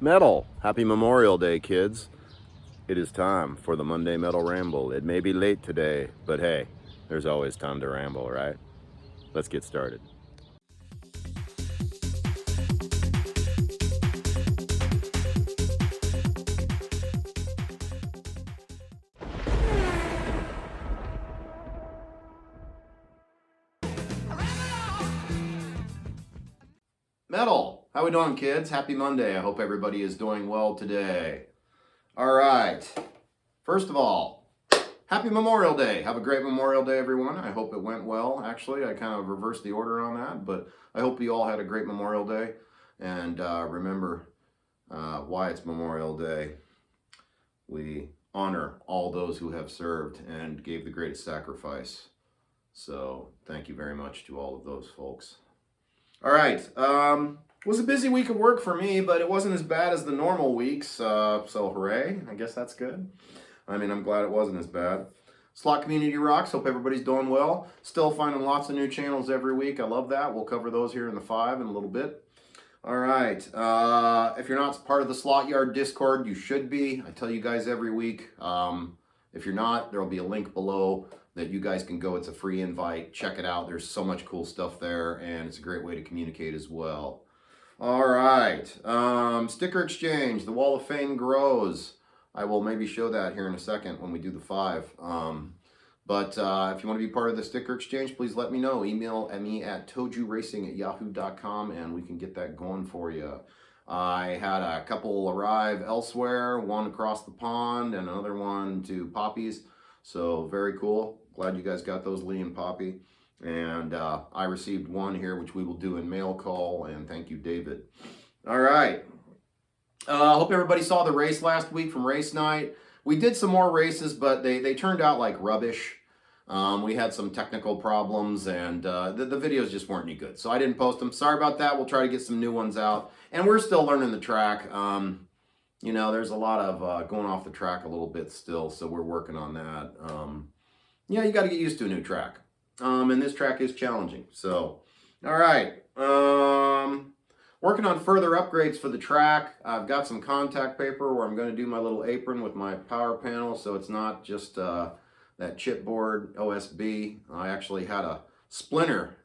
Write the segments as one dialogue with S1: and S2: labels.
S1: Metal! Happy Memorial Day, kids. It is time for the Monday Metal Ramble. It may be late today, but hey, there's always time to ramble, right? Let's get started. Metal! How we doing, kids? Happy Monday. I hope everybody is doing well today. All right. First of all, happy Memorial Day. Have a great Memorial Day, everyone. I hope it went well. Actually, I kind of reversed the order on that, but I hope you all had a great Memorial Day. And remember why it's Memorial Day. We honor all those who have served and gave the greatest sacrifice. So thank you very much to all of those folks. All right. It was a busy week of work for me, but it wasn't as bad as the normal weeks. So hooray. I guess that's good. I mean, I'm glad it wasn't as bad. Slot community rocks. Hope everybody's doing well. Still finding lots of new channels every week. I love that. We'll cover those here in the 5 in a little bit. All right. If you're not part of the Slot Yard Discord, you should be. I tell you guys every week. If you're not, there'll be a link below that you guys can go. It's a free invite. Check it out. There's so much cool stuff there, and it's a great way to communicate as well. All right. Sticker exchange. The Wall of Fame grows. I will maybe show that here in a second when we do the 5. But if you want to be part of the sticker exchange, please let me know. Email me at tojuracing@yahoo.com, and we can get that going for you. I had a couple arrive elsewhere, one across the pond and another one to Poppy's. So very cool. Glad you guys got those, Lee and Poppy. And I received one here, which we will do in mail call. And thank you, David. All right. Hope everybody saw the race last week from race night. We did some more races, but they turned out like rubbish. We had some technical problems, and the videos just weren't any good. So I didn't post them. Sorry about that. We'll try to get some new ones out. And we're still learning the track. You know, there's a lot of going off the track a little bit still, so we're working on that. Yeah, you got to get used to a new track. And this track is challenging. So, all right. Working on further upgrades for the track. I've got some contact paper where I'm going to do my little apron with my power panel, so it's not just that chipboard OSB. I actually had a splinter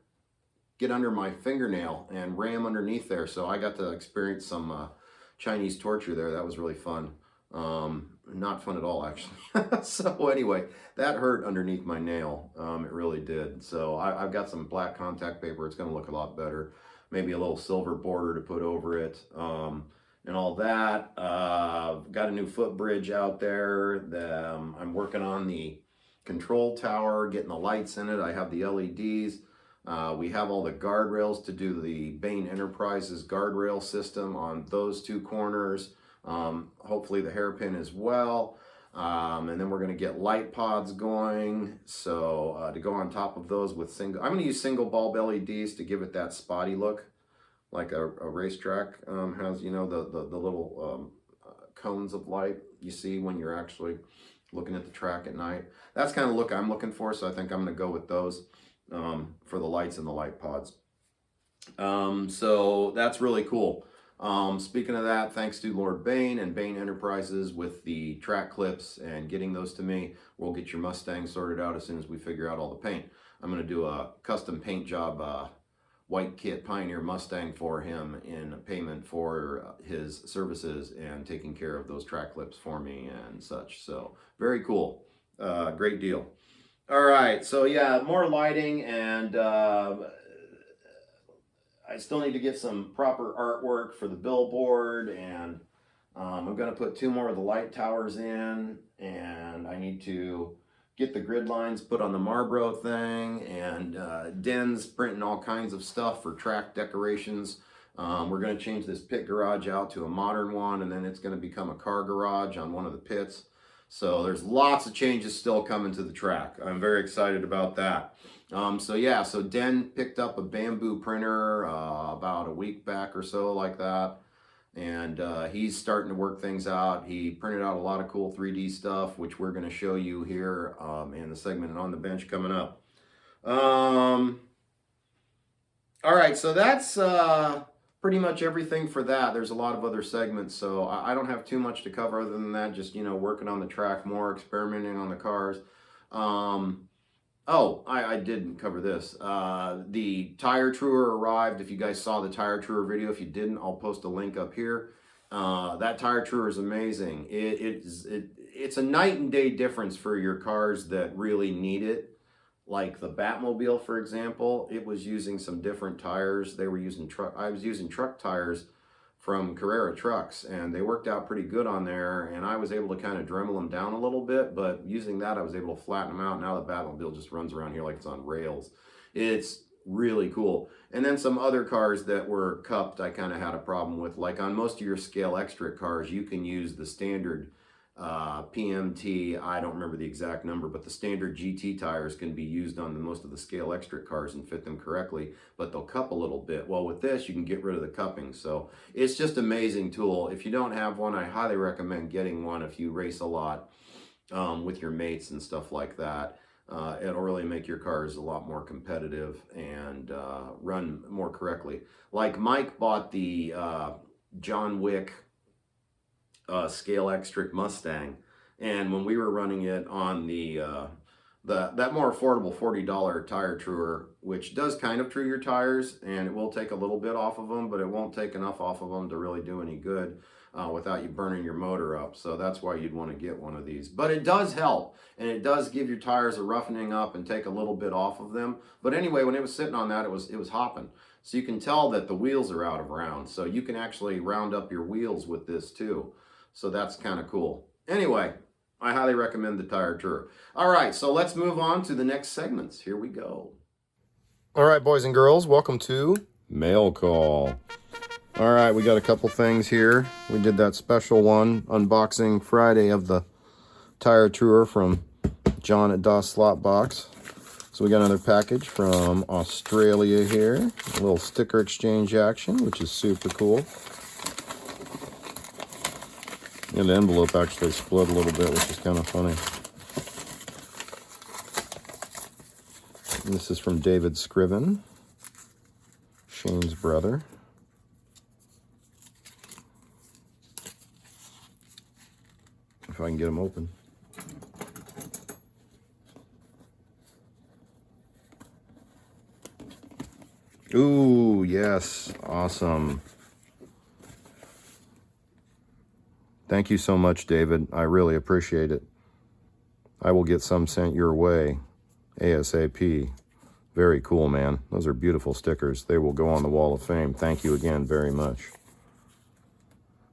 S1: get under my fingernail and ram underneath there, so I got to experience some Chinese torture there. That was really fun. Not fun at all, actually. So anyway, that hurt underneath my nail. It really did. So I've got some black contact paper. It's going to look a lot better. Maybe a little silver border to put over it, and all that. Got a new footbridge out there. I'm working on the control tower, getting the lights in it. I have the LEDs. We have all the guardrails to do the Bain Enterprises guardrail system on those 2 corners. Hopefully the hairpin as well. And then we're going to get light pods going. So to go on top of those with I'm going to use single bulb LEDs to give it that spotty look, like a racetrack has, you know, the little cones of light you see when you're actually looking at the track at night. That's kind of the look I'm looking for, so I think I'm going to go with those for the lights and the light pods. So that's really cool. Speaking of that, thanks to Lord Bain and Bain Enterprises with the track clips and getting those to me. We'll get your Mustang sorted out as soon as we figure out all the paint. I'm going to do a custom paint job, white kit Pioneer Mustang for him in payment for his services and taking care of those track clips for me and such. So very cool. Great deal. All right. So yeah, more lighting, and I still need to get some proper artwork for the billboard, and I'm going to put 2 more of the light towers in, and I need to get the grid lines put on the Marlboro thing, and Den's printing all kinds of stuff for track decorations. We're going to change this pit garage out to a modern one, and then it's going to become a car garage on one of the pits. So there's lots of changes still coming to the track. I'm very excited about that. So yeah, so Den picked up a bamboo printer about a week back or so, like that. And he's starting to work things out. He printed out a lot of cool 3D stuff, which we're going to show you here in the segment On the Bench coming up. All right, so that's pretty much everything for that. There's a lot of other segments, so I don't have too much to cover other than that. Just, you know, working on the track more, experimenting on the cars. Oh, I didn't cover this. The Tire Truer arrived. If you guys saw the Tire Truer video, if you didn't, I'll post a link up here. That Tire Truer is amazing. It's a night and day difference for your cars that really need it. Like the Batmobile, for example, it was using some different tires. They were using I was using truck tires from Carrera trucks, and they worked out pretty good on there, and I was able to kind of Dremel them down a little bit, but using that I was able to flatten them out. Now the Batmobile just runs around here like it's on rails. It's really cool. And then some other cars that were cupped I kind of had a problem with. Like on most of your Scale Extra cars, you can use the standard PMT, I don't remember the exact number, but the standard GT tires can be used on most of the Scale Extra cars and fit them correctly, but they'll cup a little bit. Well, with this, you can get rid of the cupping. So it's just an amazing tool. If you don't have one, I highly recommend getting one if you race a lot with your mates and stuff like that. It'll really make your cars a lot more competitive and run more correctly. Like Mike bought the John Wick Scale Extra Mustang, and when we were running it on that more affordable $40 tire truer, which does kind of true your tires, and it will take a little bit off of them, but it won't take enough off of them to really do any good without you burning your motor up. So that's why you'd want to get one of these. But it does help, and it does give your tires a roughening up and take a little bit off of them. But anyway, when it was sitting on that, it was hopping. So you can tell that the wheels are out of round. So you can actually round up your wheels with this too. So that's kind of cool. Anyway, I highly recommend the Tire Truer. All right, so let's move on to the next segments. Here we go. All right, boys and girls, welcome to Mail Call. All right, we got a couple things here. We did that special one, unboxing Friday of the Tire Truer from John at DOS Slot Box. So we got another package from Australia here. A little sticker exchange action, which is super cool. And the envelope actually split a little bit, which is kind of funny. And this is from David Scriven, Shane's brother. If I can get them open. Ooh, yes, awesome. Thank you so much, David. I really appreciate it. I will get some sent your way ASAP. Very cool, man. Those are beautiful stickers. They will go on the Wall of Fame. Thank you again very much.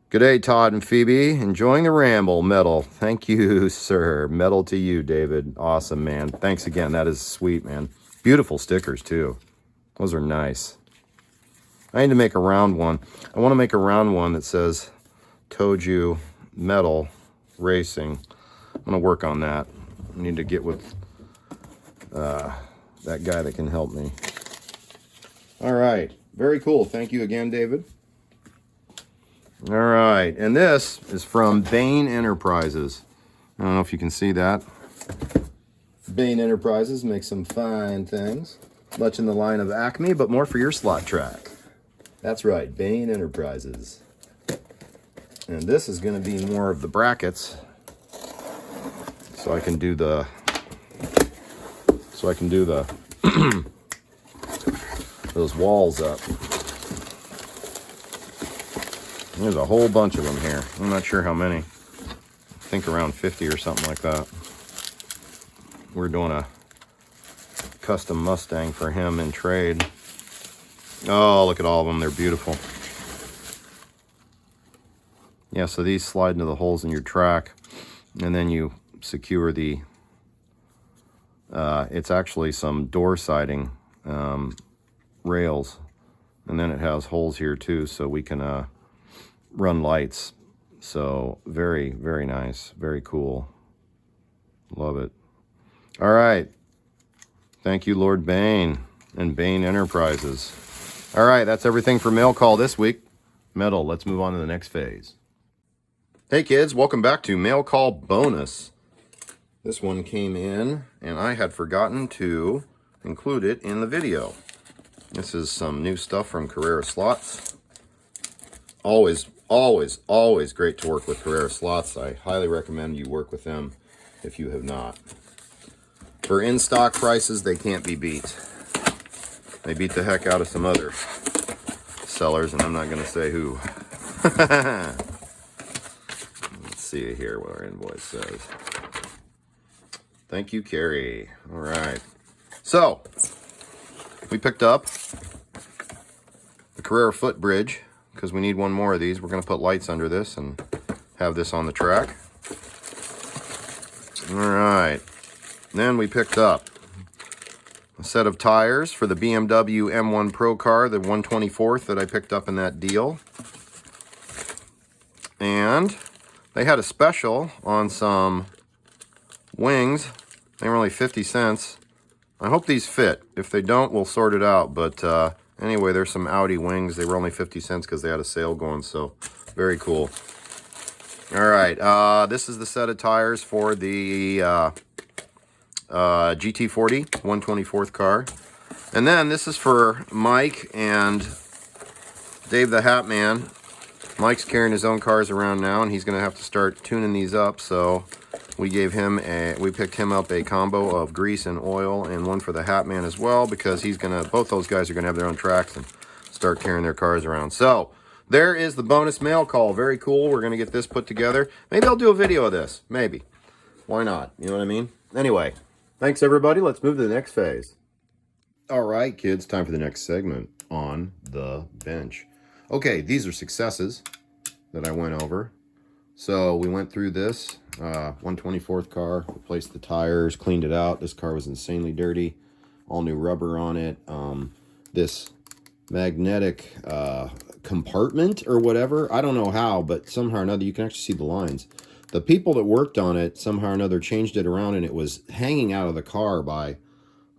S1: Good day, Todd and Phoebe. Enjoying the ramble. Metal. Thank you, sir. Metal to you, David. Awesome, man. Thanks again. That is sweet, man. Beautiful stickers, too. Those are nice. I need to make a round one. I want to make a round one that says ToJu Metal Racing. I'm going to work on that. I need to get with that guy that can help me. All right. Very cool. Thank you again, David. All right. And this is from Bain Enterprises. I don't know if you can see that. Bain Enterprises makes some fine things. Much in the line of Acme, but more for your slot track. That's right. Bain Enterprises. And this is going to be more of the brackets, so I can do the those walls up. There's a whole bunch of them here. I'm not sure how many. I think around 50 or something like that. We're doing a custom Mustang for him in trade. Oh, look at all of them. They're beautiful. Yeah, so these slide into the holes in your track, and then you secure the, it's actually some door siding rails, and then it has holes here too, so we can run lights. So very, very nice, very cool. Love it. All right. Thank you, Lord Bain and Bain Enterprises. All right, that's everything for Mail Call this week. Metal, let's move on to the next phase. Hey kids, welcome back to Mail Call Bonus. This one came in and I had forgotten to include it in the video. This is some new stuff from Carrera Slots. Always, always, always great to work with Carrera Slots. I highly recommend you work with them if you have not. For in-stock prices, they can't be beat. They beat the heck out of some other sellers, and I'm not going to say who. Let's see here what our invoice says. Thank you, Carrie. All right. So, we picked up the Carrera footbridge because we need one more of these. We're going to put lights under this and have this on the track. All right. Then we picked up a set of tires for the BMW M1 Pro car, the 124th that I picked up in that deal. And they had a special on some wings. They were only 50 cents. I hope these fit. If they don't, we'll sort it out. But anyway, there's some Audi wings. They were only 50 cents because they had a sale going, so very cool. All right, this is the set of tires for the GT40 124th car. And then this is for Mike and Dave the Hat Man. Mike's carrying his own cars around now, and he's going to have to start tuning these up. So we picked him up a combo of grease and oil, and one for the Hat Man as well, because both those guys are going to have their own tracks and start carrying their cars around. So there is the bonus mail call. Very cool. We're going to get this put together. Maybe I'll do a video of this. Maybe. Why not? You know what I mean? Anyway, thanks everybody. Let's move to the next phase. All right, kids, time for the next segment on the bench. Okay, these are successes that I went over. So we went through this 124th car, replaced the tires, cleaned it out. This car was insanely dirty. All new rubber on it. This magnetic compartment or whatever, I don't know how, but somehow or another you can actually see the lines. The people that worked on it somehow or another changed it around, and it was hanging out of the car by,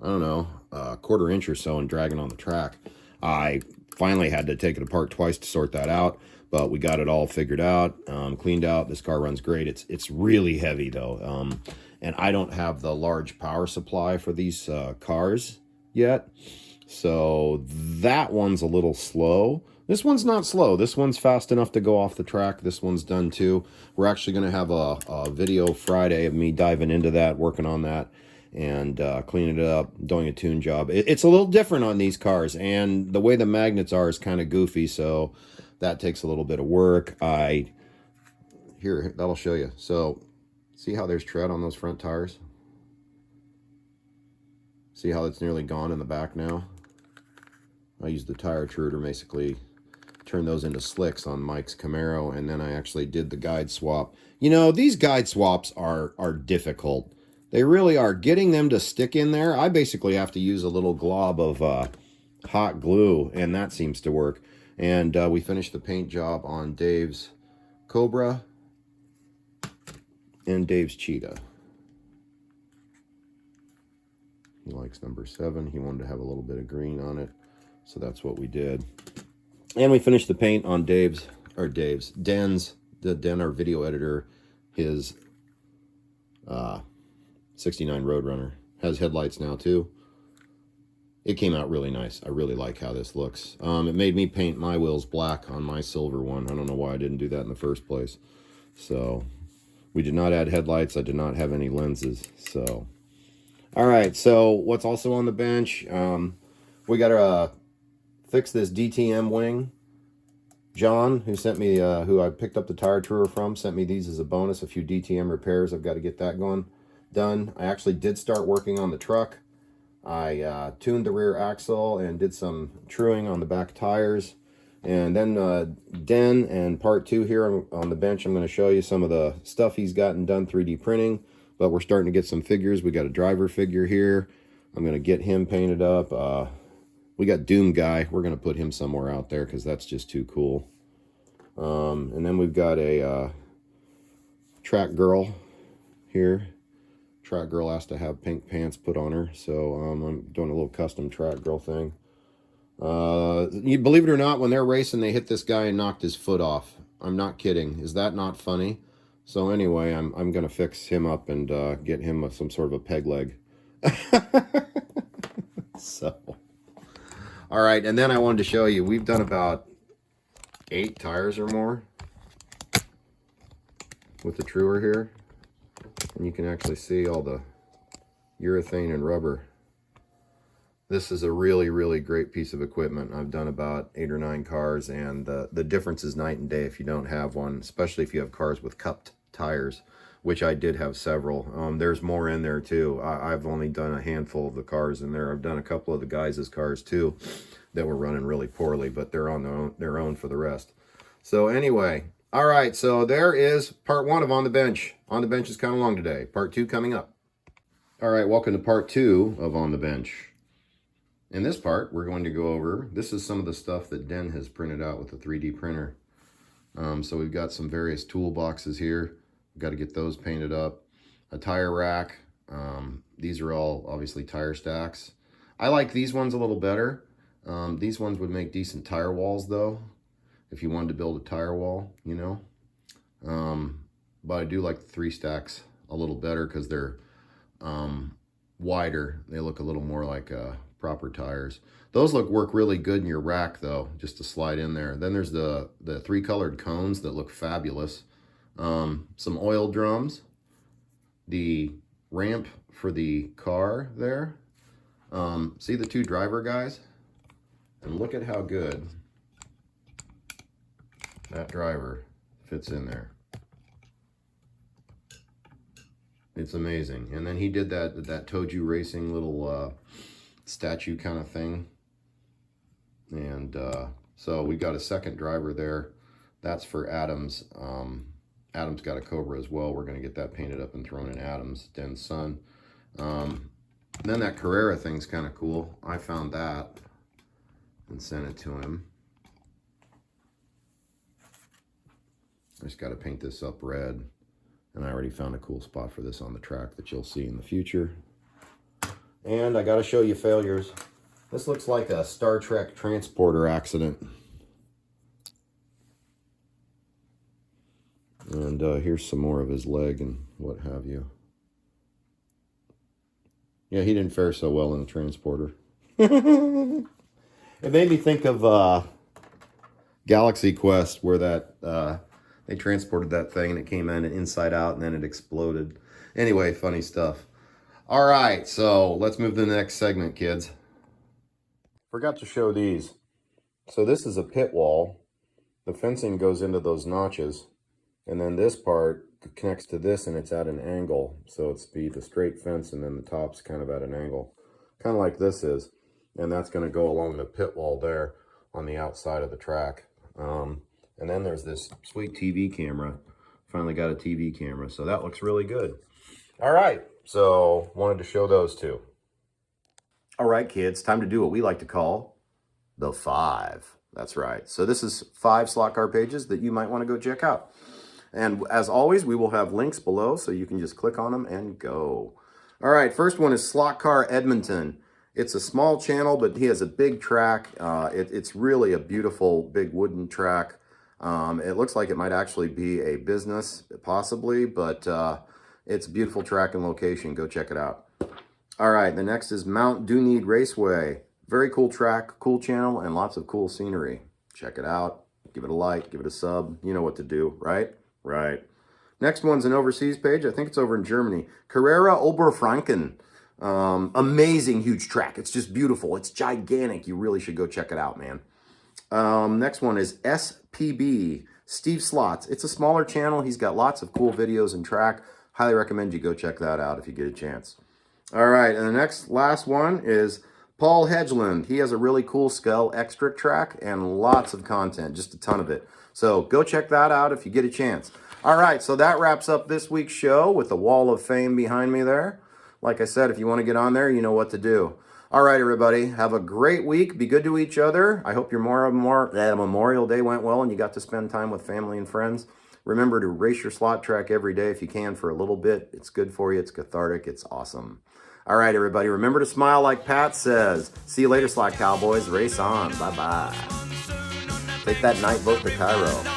S1: I don't know, a quarter inch or so and dragging on the track. I finally had to take it apart twice to sort that out, but we got it all figured out, cleaned out. This car runs great. It's really heavy though, and I don't have the large power supply for these cars yet, so that one's a little slow. This one's not slow. This one's fast enough to go off the track. This one's done too. We're actually going to have a video Friday of me diving into that, working on that, and cleaning it up, doing a tune job. It's a little different on these cars, and the way the magnets are is kind of goofy, so that takes a little bit of work. Here, that'll show you. So, see how there's tread on those front tires? See how it's nearly gone in the back now? I used the tire extruder, basically turn those into slicks on Mike's Camaro, and then I actually did the guide swap. You know, these guide swaps are difficult. They really are. Getting them to stick in there, I basically have to use a little glob of hot glue, and that seems to work. And we finished the paint job on Dave's Cobra and Dave's Cheetah. He likes number 7. He wanted to have a little bit of green on it, so that's what we did. And we finished the paint on Den's, our video editor, his 69 Roadrunner. Has headlights now too. It came out really nice. I really like how this looks. It made me paint my wheels black on my silver one. I don't know why I didn't do that in the first place. So we did not add headlights. I did not have any lenses. So all right, so what's also on the bench? We got to fix this DTM wing. John, who sent me, who I picked up the tire tour from, sent me these as a bonus. A few DTM repairs. I've got to get that done. I actually did start working on the truck. I tuned the rear axle and did some truing on the back tires. And then Den and part 2 here on the bench, I'm going to show you some of the stuff he's gotten done 3D printing. But we're starting to get some figures. We got a driver figure here. I'm going to get him painted up. We got Doom Guy. We're going to put him somewhere out there because that's just too cool. And then we've got a track girl here. Track girl has to have pink pants put on her. So I'm doing a little custom track girl thing. You believe it or not, when they're racing, they hit this guy and knocked his foot off. I'm not kidding. Is that not funny? So anyway, I'm going to fix him up and get him some sort of a peg leg. So, all right. And then I wanted to show you, we've done about 8 tires or more with the truer here. And you can actually see all the urethane and rubber. This is a really, really great piece of equipment. I've done about 8 or 9 cars, and the difference is night and day if you don't have one, especially if you have cars with cupped tires, which I did have several. There's more in there too. I've only done a handful of the cars in there. I've done a couple of the guys' cars too that were running really poorly, but they're on their own for the rest. So anyway, all right, so there is part 1 of On the Bench. On the Bench is kind of long today. Part 2 coming up. All right, welcome to part 2 of On the Bench. In this part, we're going to go over, this is some of the stuff that Den has printed out with the 3D printer. So we've got some various toolboxes here. We've got to get those painted up. A tire rack. These are all obviously tire stacks. I like these ones a little better. These ones would make decent tire walls though, if you wanted to build a tire wall, you know. But I do like the 3 stacks a little better because they're wider. They look a little more like proper tires. Those work really good in your rack though, just to slide in there. Then there's the 3 colored cones that look fabulous. Some oil drums, the ramp for the car there. See the 2 driver guys? And look at how good that driver fits in there. It's amazing. And then he did that ToJu Racing little statue kind of thing. And so we got a second driver there. That's for Adam's. Adam's got a Cobra as well. We're going to get that painted up and thrown in Adam's, Den's son. Then that Carrera thing's kind of cool. I found that and sent it to him. I just got to paint this up red. And I already found a cool spot for this on the track that you'll see in the future. And I got to show you failures. This looks like a Star Trek transporter accident. And here's some more of his leg and what have you. Yeah, he didn't fare so well in the transporter. It made me think of Galaxy Quest, where that they transported that thing and it came in inside out and then it exploded. Anyway, funny stuff. All right, so let's move to the next segment, kids. Forgot to show these. So this is a pit wall. The fencing goes into those notches, and then this part connects to this and it's at an angle. So it's the straight fence and then the top's kind of at an angle. Kind of like this is. And that's going to go along the pit wall there on the outside of the track. And then there's this sweet TV camera. Finally got a TV camera, so that looks really good. All right, so wanted to show those two. All right, kids, time to do what we like to call the 5. That's right. So this is 5 slot car pages that you might want to go check out. And as always, we will have links below, so you can just click on them and go. All right, first one is Slot Car Edmonton. It's a small channel, but he has a big track. It's really a beautiful big wooden track. It looks like it might actually be a business, possibly, but it's a beautiful track and location. Go check it out. All right, the next is Mount Duneed Raceway. Very cool track, cool channel, and lots of cool scenery. Check it out. Give it a like, give it a sub. You know what to do, right? Right. Next one's an overseas page. I think it's over in Germany. Carrera Oberfranken. Amazing, huge track. It's just beautiful. It's gigantic. You really should go check it out, man. Next one is SPB, Steve Slots. It's a smaller channel. He's got lots of cool videos and track. Highly recommend you go check that out if you get a chance. All right, and the last one is Paul Hedgeland. He has a really cool Skull Extra track and lots of content, just a ton of it. So go check that out if you get a chance. All right, so that wraps up this week's show with the wall of fame behind me there. Like I said, if you want to get on there, you know what to do. All right, everybody, have a great week. Be good to each other. I hope your Memorial Day went well and you got to spend time with family and friends. Remember to race your slot track every day if you can for a little bit. It's good for you. It's cathartic. It's awesome. All right, everybody, remember to smile like Pat says. See you later, Slot Cowboys. Race on. Bye-bye. Take that night boat to Cairo.